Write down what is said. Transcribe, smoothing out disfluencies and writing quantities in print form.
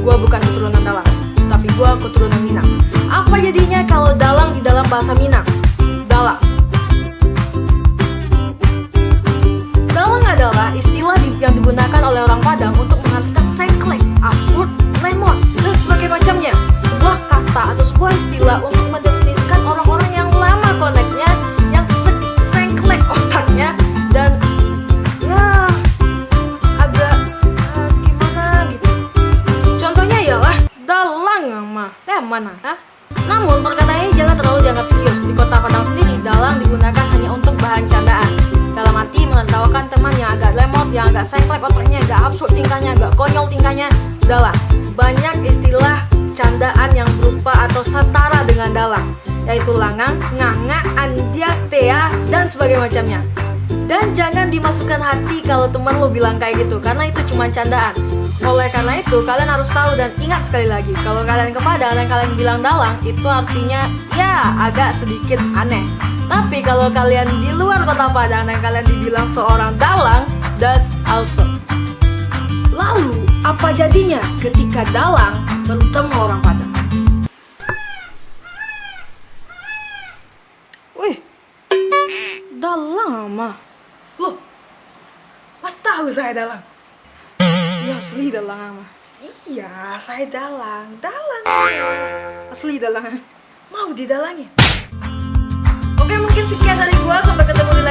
Gua bukan keturunan Dalang, tapi gua keturunan Minang. Apa jadinya kalau dalang di dalam bahasa Minang? Dalang. Dalang adalah istilah yang digunakan oleh orang Padang untuk mengartikan sengklek, absurd, lemot, dan sebagainya macamnya. Sebuah kata atau sebuah istilah untuk mendefinisikan orang-orang yang lama koneknya, yang sengklek otaknya, dan ya agak gimana gitu. Contohnya ialah dalang mah, mana? Hah? Namun perkataan ini jangan terlalu dianggap serius. Di kota Padang sendiri, dalang digunakan hanya untuk bahan candaan. Dalam arti menertawakan teman yang agak lemot, yang agak sengklek otaknya, agak absurd tingkahnya, agak konyol tingkahnya, dalang. Banyak istilah candaan yang berupa atau setara dengan dalang, yaitu langang, nganga, andia, tea, dan sebagainya macamnya. Dan jangan dimasukkan hati kalau teman lo bilang kayak gitu, karena itu cuma candaan. Oleh karena itu, kalian harus tahu dan ingat sekali lagi, kalau kalian ke Padang dan kalian bilang dalang, itu artinya ya agak sedikit aneh. Tapi kalau kalian di luar kota Padang dan kalian dibilang seorang dalang, that's awesome. Lalu, apa jadinya ketika dalang bertemu orang Padang? Wih, dalang mah. Loh, mas tahu saya dalang? Ya asli dalang mah. Iya, saya dalang saya. Asli dalang. Mau didalangi. Oke, mungkin sekian dari gua. Sampai ketemu di